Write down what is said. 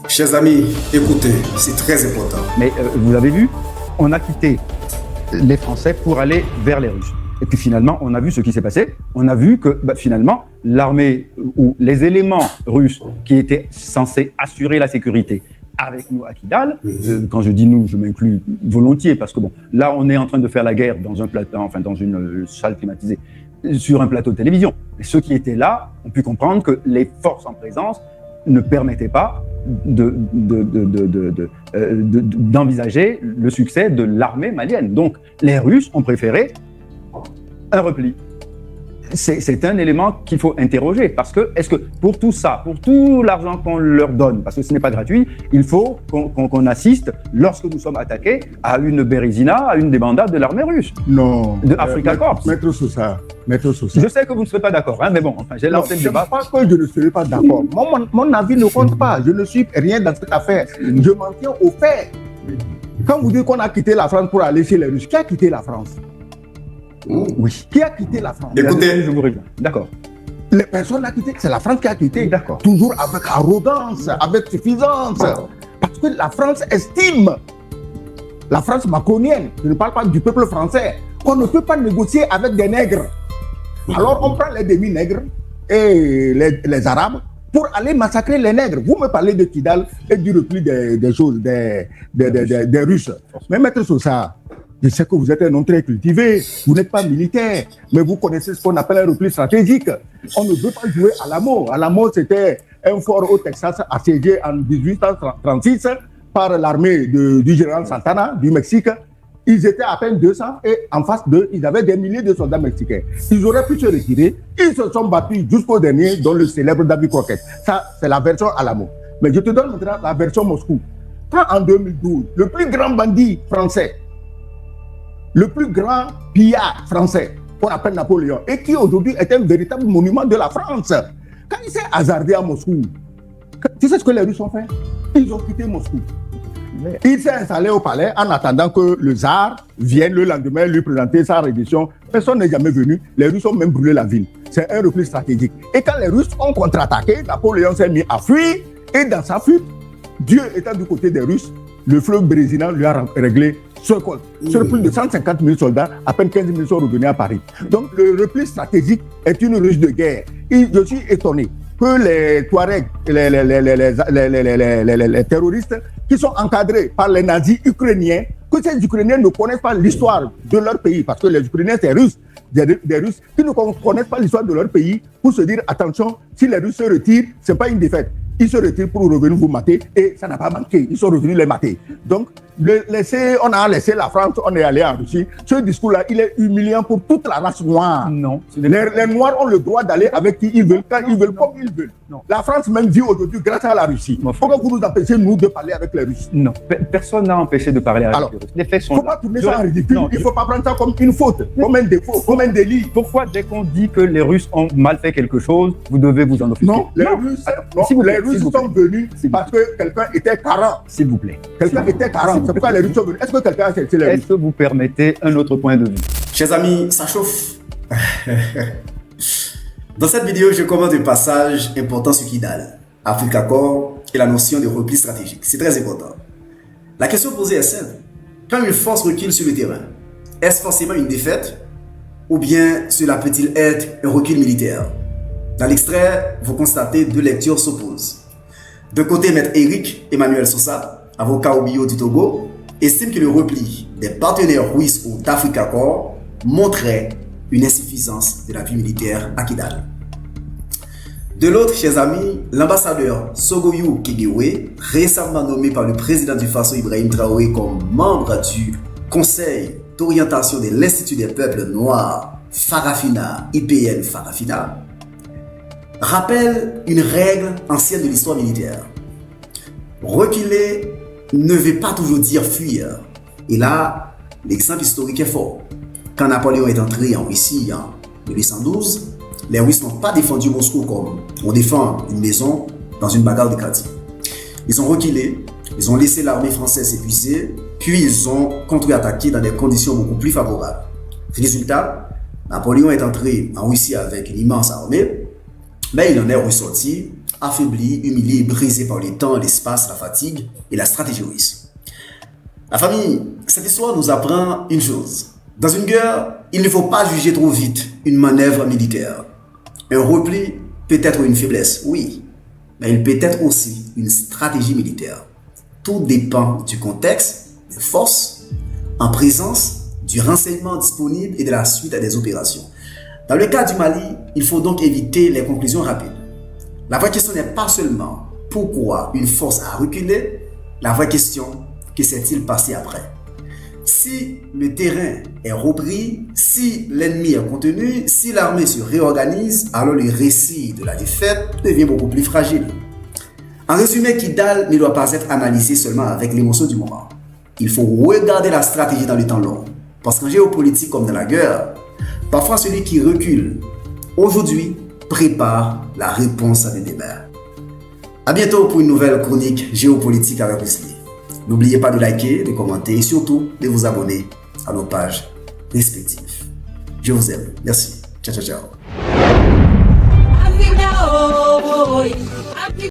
Chers amis, écoutez, c'est très important. Mais vous avez vu, on a quitté les Français pour aller vers les Russes. Et puis finalement, on a vu ce qui s'est passé. On a vu que finalement, l'armée ou les éléments russes qui étaient censés assurer la sécurité avec nous à Kidal, quand je dis nous, je m'inclus volontiers parce que bon, là, on est en train de faire la guerre dans un plateau, enfin dans une salle climatisée, sur un plateau de télévision. Et ceux qui étaient là ont pu comprendre que les forces en présence ne permettaient pas d'envisager le succès de l'armée malienne. Donc, les Russes ont préféré un repli. C'est un élément qu'il faut interroger parce que, est-ce que pour tout ça, pour tout l'argent qu'on leur donne, parce que ce n'est pas gratuit, il faut qu'on assiste, lorsque nous sommes attaqués, à une bérésina, à une débandade de l'armée russe. Non. De Africa Corps. Maître Sosa. Je sais que vous ne serez pas d'accord, hein, mais bon, enfin, j'ai lancé le débat. Pas que je ne serai pas d'accord. Mon avis ne compte pas. Je ne suis rien dans cette affaire. Je m'en tiens aux faits. Quand vous dites qu'on a quitté la France pour aller chez les Russes, qui a quitté la France? Oui. Qui a quitté la France? Écoutez, je vous rejoins. D'accord. Les personnes l'ont quitté, c'est la France qui a quitté. D'accord. Toujours avec arrogance, avec suffisance. Parce que la France estime, la France macronienne, je ne parle pas du peuple français, qu'on ne peut pas négocier avec des nègres. Alors on prend les demi-nègres et les Arabes pour aller massacrer les nègres. Vous me parlez de Kidal et du repli des choses, des Russes. Mais Maître Sosa, je sais que vous êtes un homme très cultivé, vous n'êtes pas militaire, mais vous connaissez ce qu'on appelle un repli stratégique. On ne veut pas jouer à Alamo. Alamo, c'était un fort au Texas assiégé en 1836 par l'armée du général Santana du Mexique. Ils étaient à peine 200 et en face d'eux, ils avaient des milliers de soldats mexicains. Ils auraient pu se retirer. Ils se sont battus jusqu'au dernier, dont le célèbre Davy Crockett. Ça, c'est la version Alamo. Mais je te donne maintenant la version Moscou. Quand en 2012, le plus grand bandit français, le plus grand pillard français, qu'on appelle Napoléon, et qui aujourd'hui est un véritable monument de la France, quand il s'est hasardé à Moscou, tu sais ce que les Russes ont fait? Ils ont quitté Moscou. Il s'est installé au palais en attendant que le tsar vienne le lendemain lui présenter sa reddition. Personne n'est jamais venu. Les Russes ont même brûlé la ville. C'est un repli stratégique. Et quand les Russes ont contre-attaqué, Napoléon s'est mis à fuir. Et dans sa fuite, Dieu étant du côté des Russes, le fleuve Brésilien lui a réglé ce compte. Sur plus de 150 000 soldats, à peine 15 000 sont revenus à Paris. Donc le repli stratégique est une ruse de guerre. Et je suis étonné que les Touaregs, les terroristes qui sont encadrés par les nazis ukrainiens, que ces Ukrainiens ne connaissent pas l'histoire de leur pays, parce que les Ukrainiens c'est Russes, des Russes qui ne connaissent pas l'histoire de leur pays, pour se dire attention, si les Russes se retirent, ce n'est pas une défaite. Ils se retirent pour revenir vous mater et ça n'a pas manqué. Ils sont revenus les mater. Donc, on a laissé la France, on est allé en Russie. Ce discours-là, il est humiliant pour toute la race noire. Non. Les Noirs ont le droit d'aller avec qui ils veulent, quand ils veulent, comme ils veulent. Non. La France même vit aujourd'hui grâce à la Russie. Pourquoi vous nous empêchez, nous, de parler avec les Russes? Non. Personne n'a empêché de parler avec les Russes. Les faits sont là. Il ne faut pas tourner ça en ridicule. Il ne faut pas prendre ça comme une faute, comme un défaut, comme un délit. Pourquoi, dès qu'on dit que les Russes ont mal fait quelque chose, vous devez vous en offusquer? Non, les Russes sont venus parce que quelqu'un était carent. S'il vous plaît. Quelqu'un était carent. C'est pourquoi les Russes sont venus. Est-ce que quelqu'un a cherché les Russes? Est-ce que vous permettez un autre point de vue? Chers amis, ça chauffe. Dans cette vidéo, je commente un passage important sur Kidal, Africa Corps et la notion de repli stratégique. C'est très important. La question posée est simple. Quand une force recule sur le terrain, est-ce forcément une défaite ou bien cela peut-il être un recul militaire? Dans l'extrait, vous constatez deux lectures s'opposent. D'un côté, maître Eric Emmanuel Sosa, avocat au bio du Togo, estime que le repli des partenaires russes ou d'Africa Corps montrait une insuffisance de la vie militaire à Kidal. De l'autre, chers amis, l'ambassadeur Sogoyou Kegewe, récemment nommé par le président du Faso Ibrahim Traoré comme membre du Conseil d'orientation de l'Institut des peuples noirs, Farafina, IPN Farafina, rappelle une règle ancienne de l'histoire militaire. Reculer ne veut pas toujours dire fuir. Et là, l'exemple historique est fort. Quand Napoléon est entré en Russie en 1812, les Russes n'ont pas défendu Moscou comme on défend une maison dans une bagarre de quartier. Ils ont reculé, ils ont laissé l'armée française s'épuiser, puis ils ont contre-attaqué dans des conditions beaucoup plus favorables. Résultat, Napoléon est entré en Russie avec une immense armée, mais il en est ressorti affaibli, humilié et brisé par le temps, l'espace, la fatigue et la stratégie russe. La famille, cette histoire nous apprend une chose. Dans une guerre, il ne faut pas juger trop vite une manœuvre militaire. Un repli peut être une faiblesse, oui, mais il peut être aussi une stratégie militaire. Tout dépend du contexte, des forces, en présence, du renseignement disponible et de la suite à des opérations. Dans le cas du Mali, il faut donc éviter les conclusions rapides. La vraie question n'est pas seulement pourquoi une force a reculé, la vraie question, que s'est-il passé après? Si le terrain est repris, si l'ennemi est contenu, si l'armée se réorganise, alors le récit de la défaite devient beaucoup plus fragile. En résumé, Kidal ne doit pas être analysé seulement avec l'émotion du moment. Il faut regarder la stratégie dans le temps long. Parce qu'en géopolitique comme dans la guerre, parfois celui qui recule aujourd'hui prépare la réponse à des débats. A bientôt pour une nouvelle chronique géopolitique avec Wesley. N'oubliez pas de liker, de commenter et surtout de vous abonner à nos pages respectives. Je vous aime. Merci. Ciao, ciao, ciao.